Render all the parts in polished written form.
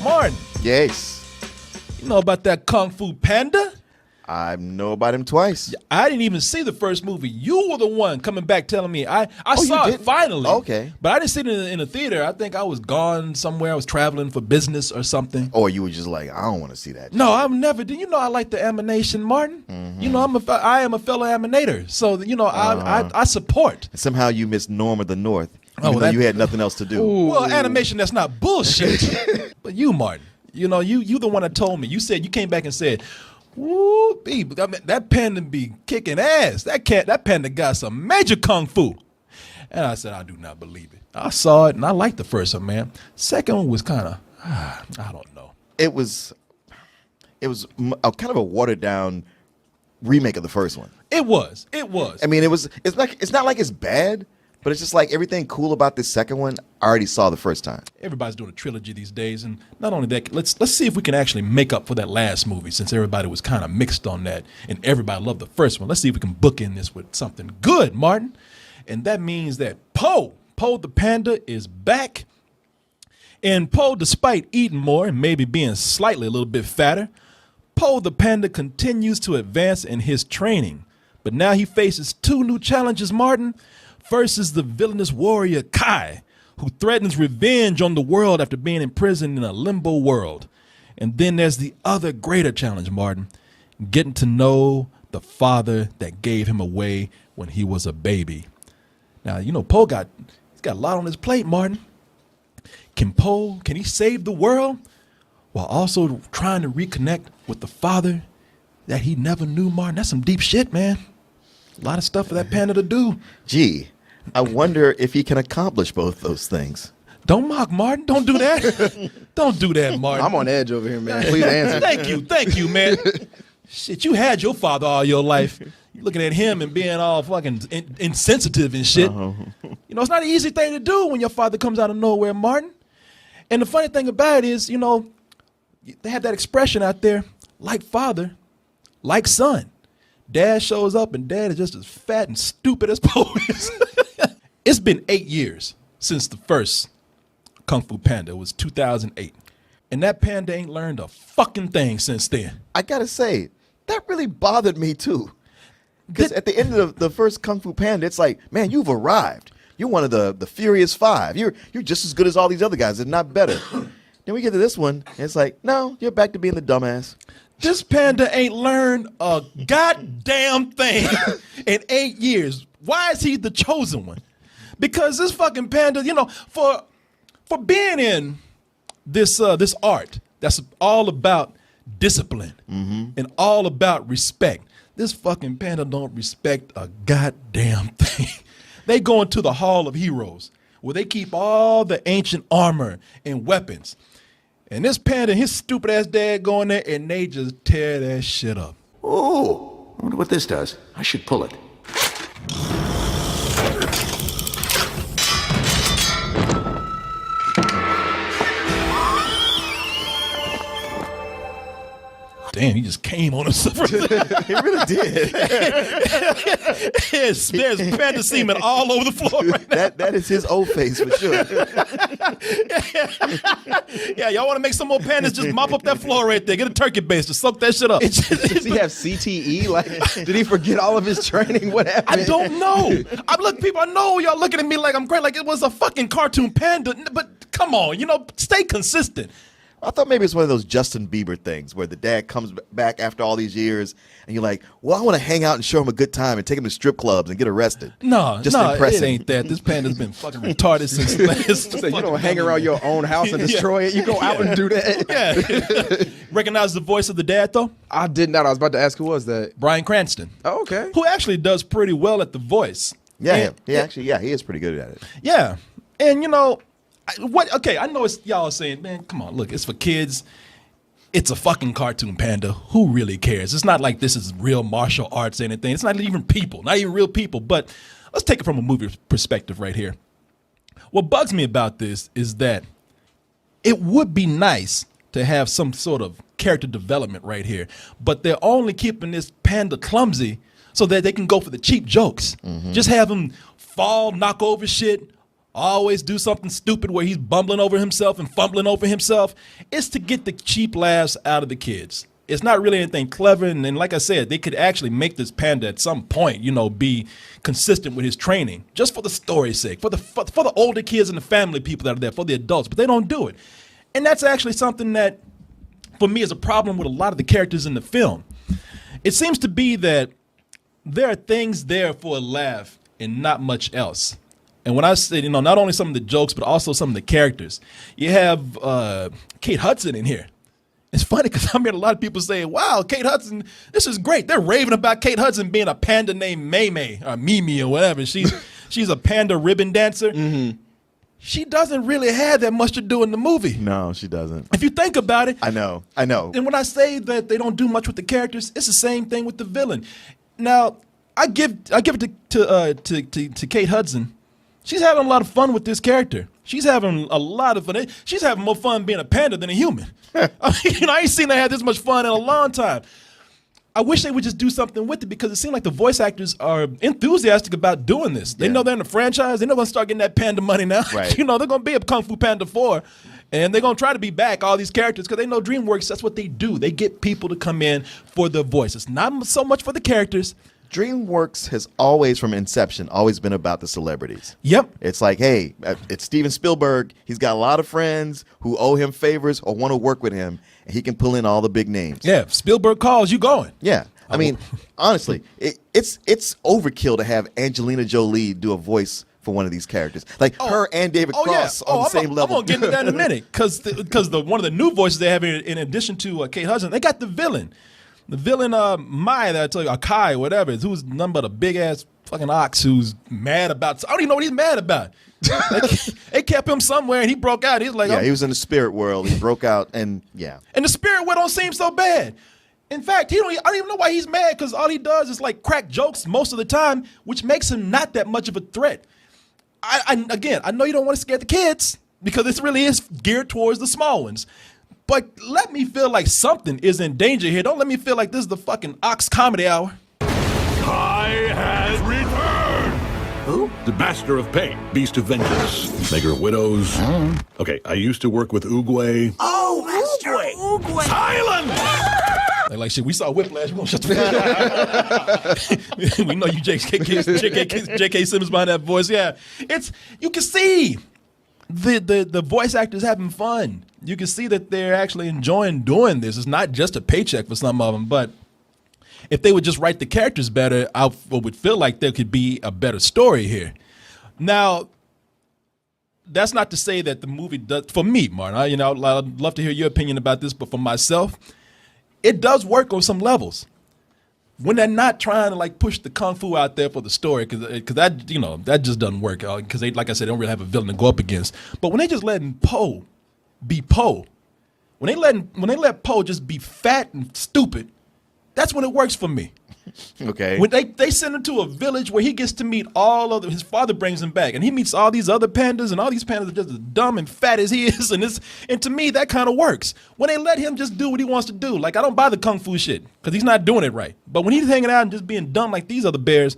Martin, Yes. you know about that Kung Fu Panda? I know about him twice. I didn't even see the first movie. You were the one coming back telling me. I saw it didn't? finally. Okay. But I didn't see it in the theater. I think I was gone somewhere. I was traveling for business or something. Or you were just like, I don't want to see that. No, I've never did. You know I like the animation, Martin. You know I am a fellow animator. So, you know, I support. Somehow you missed Norm of the North, Oh, even though you had nothing else to do. Well, animation that's not bullshit. But you, Martin, you know, you the one that told me. You said you came back and said, "Woo, baby, I mean, that panda be kicking ass. That panda got some major kung fu." And I said, I do not believe it. I saw it and I liked the first one, man. Second one was kind of, I don't know. It was a kind of a watered down remake of the first one. It was. I mean, it's not like it's bad, but it's just like everything cool about this second one I already saw the first time. Everybody's doing a trilogy these days, and not only that, let's see if we can actually make up for that last movie, since everybody was kind of mixed on that, and everybody loved the first one. Let's see if we can bookend this with something good, Martin. And that means that Po the panda is back. And Po, despite eating more and maybe being slightly a little bit fatter, Po the panda continues to advance in his training. But now he faces two new challenges, Martin. First is the villainous warrior Kai, who threatens revenge on the world after being imprisoned in a limbo world. And then there's the other greater challenge, Martin, getting to know the father that gave him away when he was a baby. Now, you know, he's got a lot on his plate, Martin. Can he save the world while also trying to reconnect with the father that he never knew, Martin? That's some deep shit, man. A lot of stuff for that panda to do. Gee, I wonder if he can accomplish both those things. Don't mock Martin. Don't do that. Don't do that, Martin. I'm on edge over here, man. Please answer. Thank you, man. Shit, you had your father all your life. You're looking at him and being all fucking insensitive and shit. You know, it's not an easy thing to do when your father comes out of nowhere, Martin. And the funny thing about it is, you know, they have that expression out there, like father, like son. Dad shows up and dad is just as fat and stupid as Po is. It's been 8 years since the first Kung Fu Panda. It was 2008. And that panda ain't learned a fucking thing since then. I gotta say, that really bothered me too. Because at the end of the first Kung Fu Panda, it's like, man, you've arrived. You're one of the Furious Five. You're just as good as all these other guys, if not better. Then we get to this one, and it's like, no, you're back to being the dumbass. This panda ain't learned a goddamn thing in 8 years. Why is he the chosen one? Because this fucking panda, you know, for being in this art that's all about discipline and all about respect, this fucking panda don't respect a goddamn thing. They go into the Hall of Heroes where they keep all the ancient armor and weapons. And this panda and his stupid ass dad go in there and they just tear that shit up. Oh, I wonder what this does. I should pull it. Damn, he just came on us. He really did. there's panda semen all over the floor right now. That is his old face for sure. Yeah, y'all want to make some more pandas? Just mop up that floor right there. Get a turkey base to soak that shit up. Does he have CTE? Like, did he forget all of his training? What happened? I don't know. I know y'all looking at me like I'm great, like it was a fucking cartoon panda. But come on, you know, stay consistent. I thought maybe it's one of those Justin Bieber things where the dad comes back after all these years and you're like, well, I want to hang out and show him a good time and take him to strip clubs and get arrested. No, impress it him. ain't that. This panda's been fucking retarded since last. So you don't hang around your own house and destroy it. You go out and do that. Yeah. Recognize the voice of the dad, though? I did not. I was about to ask who was that. Bryan Cranston. Oh, okay. Who actually does pretty well at the voice. Yeah, he is pretty good at it. Yeah. And, you know, I know it's y'all saying, man, come on, look, it's for kids. It's a fucking cartoon panda. Who really cares? It's not like this is real martial arts or anything. It's not even people, not even real people. But let's take it from a movie perspective right here. What bugs me about this is that it would be nice to have some sort of character development right here. But they're only keeping this panda clumsy so that they can go for the cheap jokes. Just have him fall, knock over shit, always do something stupid where he's bumbling over himself and fumbling over himself. It's to get the cheap laughs out of the kids. It's not really anything clever. And like I said, they could actually make this panda at some point, be consistent with his training, just for the story's sake, for the older kids and the family people that are there, for the adults. But they don't do it. And that's actually something that, for me, is a problem with a lot of the characters in the film. It seems to be that there are things there for a laugh and not much else. And when I say, not only some of the jokes, but also some of the characters. You have Kate Hudson in here. It's funny because I heard a lot of people say, wow, Kate Hudson, this is great. They're raving about Kate Hudson being a panda named May or Mimi or whatever. She's a panda ribbon dancer. Mm-hmm. She doesn't really have that much to do in the movie. No, she doesn't. If you think about it. I know. And when I say that they don't do much with the characters, it's the same thing with the villain. Now, I give it to Kate Hudson. She's having a lot of fun with this character. She's having a lot of fun. She's having more fun being a panda than a human. I ain't seen her have this much fun in a long time. I wish they would just do something with it because it seems like the voice actors are enthusiastic about doing this. They know they're in the franchise. They know they're going to start getting that panda money now. Right. They're going to be a Kung Fu Panda 4. And they're going to try to be back, all these characters, because they know DreamWorks, that's what they do. They get people to come in for the voice. It's not so much for the characters. DreamWorks has always, from inception, always been about the celebrities. Yep. It's like, hey, it's Steven Spielberg. He's got a lot of friends who owe him favors or want to work with him, and he can pull in all the big names. Yeah, if Spielberg calls, you going. Yeah. I mean, honestly, it's overkill to have Angelina Jolie do a voice for one of these characters. Like her and David Cross on the same level. I'm going to get into that in a minute, because one of the new voices they have in addition to Kate Hudson, they got the villain. The villain, Mai, that I tell you, or Kai, whatever, who's nothing but a big-ass fucking ox who's mad about, I don't even know what he's mad about. They kept him somewhere, and he broke out. He was like, he was in the spirit world. He broke out, and yeah. And the spirit world don't seem so bad. In fact, I don't even know why he's mad, because all he does is like crack jokes most of the time, which makes him not that much of a threat. Again, I know you don't want to scare the kids, because this really is geared towards the small ones. But let me feel like something is in danger here. Don't let me feel like this is the fucking Ox Comedy Hour. Kai has returned! Who? The Master of Pain, Beast of Vengeance, Maker of Widows. Okay, I used to work with Oogway. Oh, Master Oogway! Silence! Like shit, we saw Whiplash. We gonna shut the fuck up. We know you J.K. Simmons behind that voice. Yeah, you can see the voice actors having fun. You can see that they're actually enjoying doing this. It's not just a paycheck for some of them, but if they would just write the characters better, I would feel like there could be a better story here. Now, that's not to say that the movie does, for me, Martin, I'd love to hear your opinion about this, but for myself, it does work on some levels. When they're not trying to like push the kung fu out there for the story, because that just doesn't work. Because they, like I said, they don't really have a villain to go up against. But when they just letting Poe be Poe, when they let Poe just be fat and stupid, that's when it works for me. Okay. When they send him to a village where he gets to meet his father brings him back, and he meets all these other pandas, and all these pandas are just as dumb and fat as he is, and to me that kind of works. When they let him just do what he wants to do, like I don't buy the kung fu shit because he's not doing it right. But when he's hanging out and just being dumb like these other bears,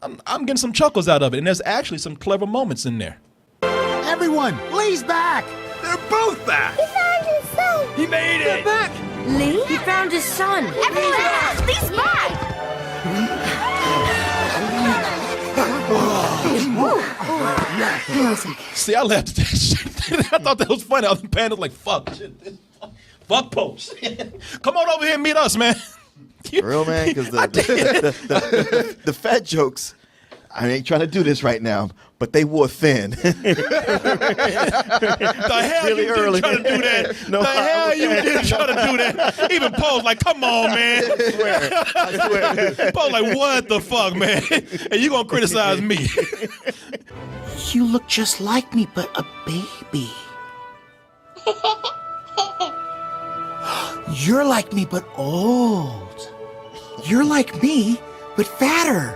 I'm getting some chuckles out of it, and there's actually some clever moments in there. Everyone, Lee's back. They're both back! He found his son. He made it! They're back. Lee? He found his son. Everyone's back. Lee's back. Hang on a sec. See, I laughed at that shit. I thought that was funny. I was pandas like, fuck. Shit. Fuck Post. Come on over here and meet us, man. For real, man, because the fat jokes, I ain't trying to do this right now, but they wore thin. The hell Really you early. didn't try to do that? No, the hell you didn't try to do that? Even Poe's like, come on, man. I swear. Poe's like, what the fuck, man? And you gonna criticize me? You look just like me, but a baby. You're like me, but old. You're like me, but fatter.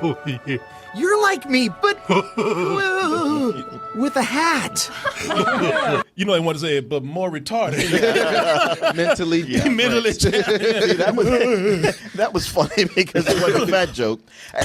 You're like me, but with a hat. You know, they want to say it, but more retarded. Mentally. Mentally challenged. That was funny because it was a fat joke.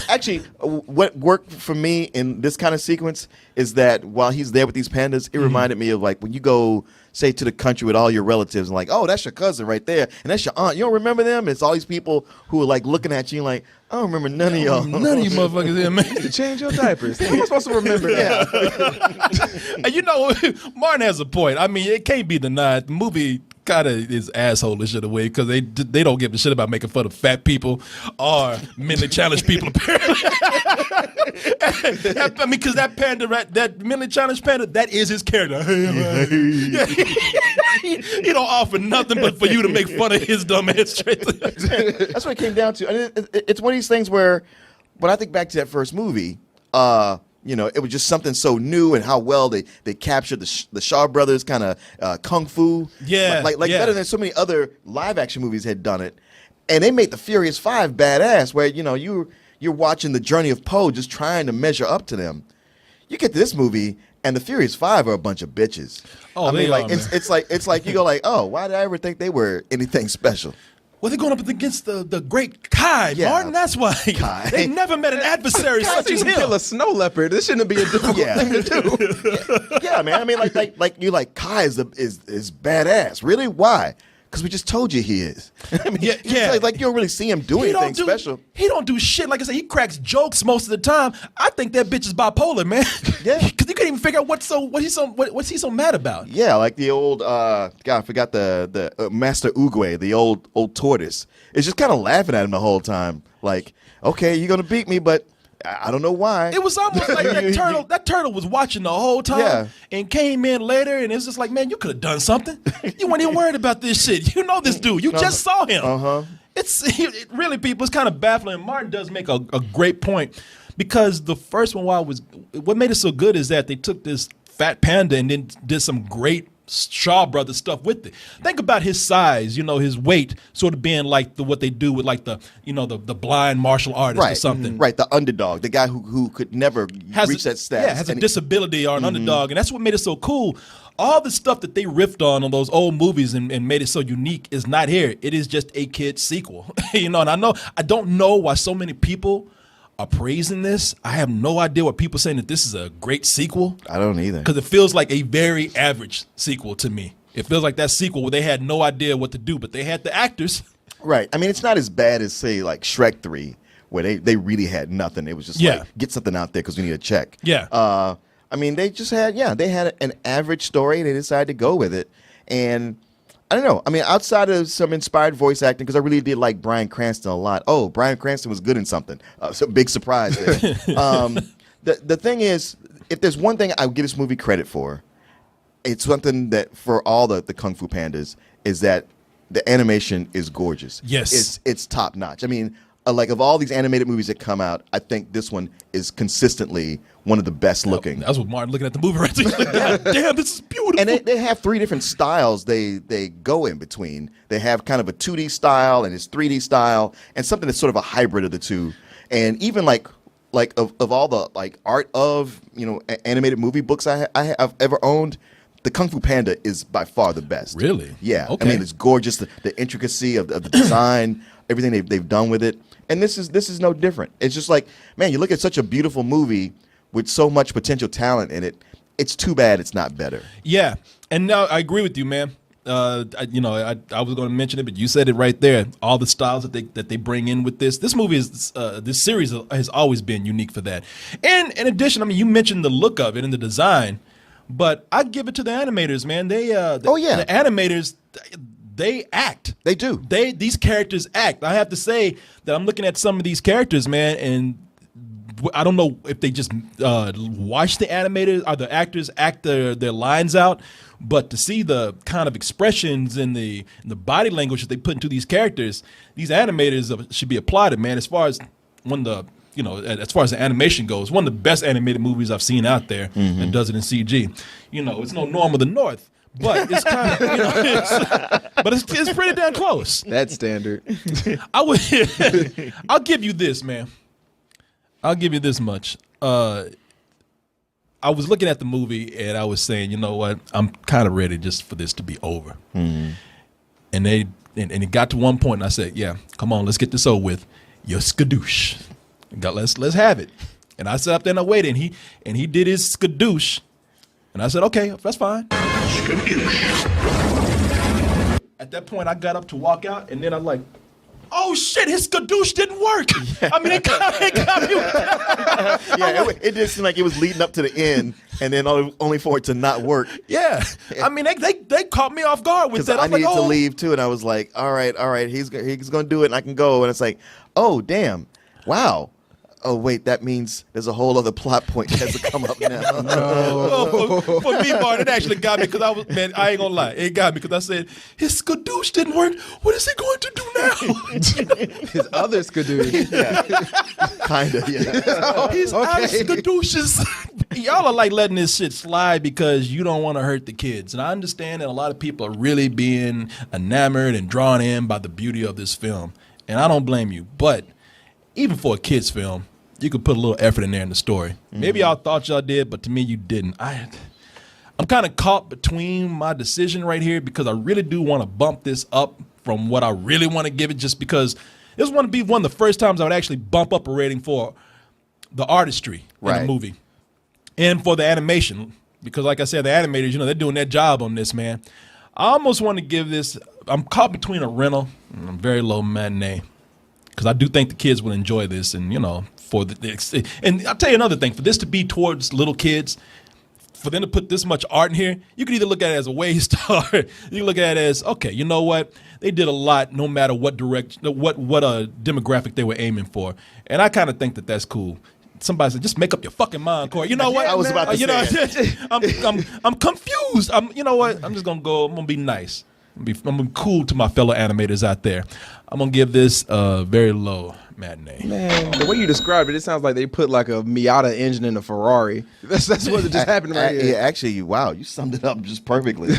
Actually, what worked for me in this kind of sequence is that while he's there with these pandas, it reminded me of like when you go, say, to the country with all your relatives and like, oh, that's your cousin right there, and that's your aunt. You don't remember them? It's all these people who are like looking at you like, I don't remember none of y'all. None of you motherfuckers here, man. Change your diapers. How am I supposed to remember that? And you know, Martin has a point. I mean, it can't be denied. The movie kind of is asshole-ish in a way because they don't give a shit about making fun of fat people or mentally challenged people, apparently. I mean, because that panda, that mentally challenged panda, that is his character. He don't offer nothing but for you to make fun of his dumb ass straight. That's what it came down to. And it's one of these things where, when I think back to that first movie, you know, it was just something so new and how well they captured the Shaw Brothers kind of kung fu. Yeah, like yeah. better than so many other live action movies had done it. And they made the Furious Five badass, where you know you're watching the journey of Poe, just trying to measure up to them. You get to this movie, and the Furious Five are a bunch of bitches. Oh, I mean, they like are, man. it's like you go like, oh, why did I ever think they were anything special? Well, they're going up against the great Kai, Yeah. Martin. That's why Kai. they never met an adversary such as You kill him. a snow leopard. This shouldn't be a difficult thing to do. Yeah, man. I mean, like you like Kai is badass. Really? Why? Because we just told you he is. I mean, Yeah. Like you don't really see him do anything special. He don't do shit. Like I said, he cracks jokes most of the time. I think that bitch is bipolar, man. Yeah. Because you can't even figure out what's he so mad about. Yeah, like the old God, I forgot the Master Oogway, the old tortoise. It's just kind of laughing at him the whole time. Like, okay, you're gonna beat me, but I don't know why. It was almost like that turtle. That turtle was watching the whole time, Yeah. and came in later, and it's just like, man, you could have done something. You weren't even worried about this shit. You know this dude. You just saw him. It really, people, it's kind of baffling. Martin does make a great point because the first one, what made it so good is that they took this fat panda and then did some great Shaw Brothers stuff with it. Think about his size, you know, his weight sort of being like what they do with like the blind martial artist or something. Right, the underdog, the guy who could never reach that status. Yeah, has a disability or an underdog, and that's what made it so cool. All the stuff that they riffed on those old movies and made it so unique is not here. It is just a kid's sequel. You know, and I don't know why so many people are praising this. I have no idea what people are saying that this is a great sequel. I don't either. Because it feels like a very average sequel to me. It feels like that sequel where they had no idea what to do, but they had the actors. Right. I mean, it's not as bad as, say, like Shrek 3, where they really had nothing. It was just like, get something out there because we need a check. Yeah. I mean, they just had, they had an average story, and they decided to go with it. And I don't know. I mean, outside of some inspired voice acting, because I really did like Bryan Cranston a lot. Oh, Bryan Cranston was good in something. So big surprise there. The thing is, if there's one thing I would give this movie credit for, it's something that for all the Kung Fu Pandas is that the animation is gorgeous. Yes. It's top notch. I mean, like of all these animated movies that come out, I think this one is consistently one of the best looking. That's what Martin looking at the movie right there. He's like, God damn, this is beautiful. And they have three different styles they go in between. They have kind of a 2D style and his 3D style and something that's sort of a hybrid of the two. And even like of all the like art of, you know, animated movie books I've ever owned, the Kung Fu Panda is by far the best. Really? Yeah. Okay. I mean, it's gorgeous. The intricacy of the design, everything they've done with it. And this is no different. It's just like, man, you look at such a beautiful movie with so much potential talent in it. It's too bad it's not better. Yeah, and now I agree with you, man. I was going to mention it, but you said it right there. All the styles that they bring in with this movie is this series has always been unique for that. And in addition, I mean, you mentioned the look of it and the design, but I give it to the animators, man. The animators. They act. They do. These characters act. I have to say that I'm looking at some of these characters, man, and I don't know if they just watch the animators or the actors act their lines out, but to see the kind of expressions and the body language that they put into these characters, these animators should be applauded, man. As far as as far as the animation goes, one of the best animated movies I've seen out there that does it in CG. You know, it's no Norm of the North. But it's kind of, it's pretty damn close. That's standard. I'll give you this, man. I'll give you this much. I I was looking at the movie and I was saying, you know what, I'm kind of ready just for this to be over. And it got to one point and I said, yeah, come on, let's get this over with. Your skadoosh. Let's have it. And I sat up there and I waited and he did his skadoosh. And I said, okay, that's fine. At that point I got up to walk out and then I'm like, oh shit, his skadoosh didn't work. I mean, it got me. Yeah, it did seem like it was leading up to the end, and then only for it to not work. Yeah. I mean, they caught me off guard with Because that. I I'm like, needed to oh. leave too, and I was like, all right, he's going to do it, and I can go. And it's like, oh, damn, wow. Oh, wait, that means there's a whole other plot point that has to come up now. Well, for me, Martin, it actually got me because I ain't gonna lie, it got me because I said his skadoosh didn't work. What is he going to do now? His other skadoosh. Kind of, yeah. He's out of skadooshes. Y'all are like letting this shit slide because you don't want to hurt the kids, and I understand that a lot of people are really being enamored and drawn in by the beauty of this film, and I don't blame you, but even for a kid's film, you could put a little effort in there in the story. Maybe y'all thought y'all did, but to me, you didn't. I'm kind of caught between my decision right here because I really do want to bump this up from what I really want to give it just because this want to be one of the first times I would actually bump up a rating for the artistry in the movie and for the animation because, like I said, the animators, they're doing their job on this, man. I almost want to give this, I'm caught between a rental and a very low matinee. Because I do think the kids will enjoy this, and and I'll tell you another thing: for this to be towards little kids, for them to put this much art in here, you can either look at it as a waste, or you can look at it as, okay, you know what? They did a lot, no matter what direction, what demographic they were aiming for, and I kind of think that that's cool. Somebody said, just make up your fucking mind, Corey. You know what? I was about to say. I'm confused. You know what? I'm just gonna go. I'm gonna be nice. I'm gonna be cool to my fellow animators out there. I'm gonna give this a very low matinee. Man, the way you described it, it sounds like they put like a Miata engine in a Ferrari. That's what just happened right here. Yeah, actually, wow, you summed it up just perfectly.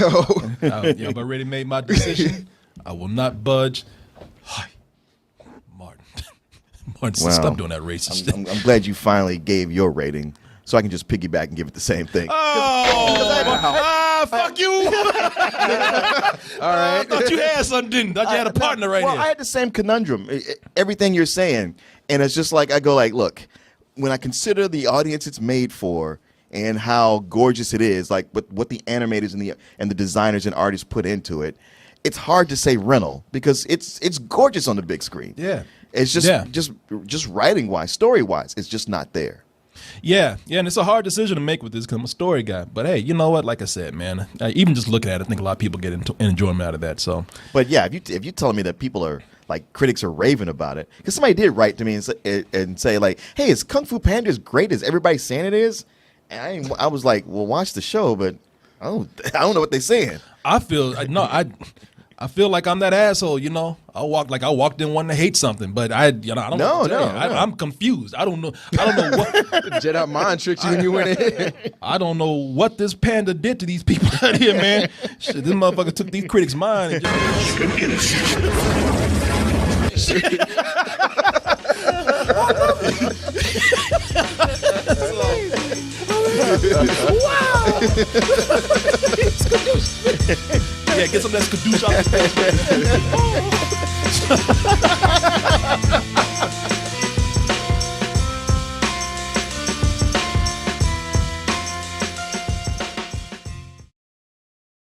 I've already made my decision. I will not budge. Hi, Martin. Martin, Wow. stop doing that racist thing. I'm glad you finally gave your rating, so I can just piggyback and give it the same thing. Fuck you! All right. I thought you had something, didn't? Thought you had a partner right well, here. I had the same conundrum. Everything you're saying, and it's just like I go like, look, when I consider the audience it's made for and how gorgeous it is, like what the animators and the designers and artists put into it, it's hard to say rental because it's gorgeous on the big screen. Yeah. It's just writing wise, story wise, it's just not there. Yeah, and it's a hard decision to make with this because I'm a story guy. But hey, you know what? Like I said, man, even just looking at it, I think a lot of people get enjoyment out of that. So, but yeah, if you telling me that people are like critics are raving about it, because somebody did write to me and say like, hey, is Kung Fu Panda as great as everybody's saying it is? And I was like, well, watch the show, but I don't know what they're saying. I feel like I'm that asshole, I walked in wanting to hate something, but I don't know. No. I'm confused. I don't know what Jedi mind tricked you when you went in. I don't know what this panda did to these people out here, man. Shit, this motherfucker took these critics' mind and Yeah, get some of that skadoosh off your face.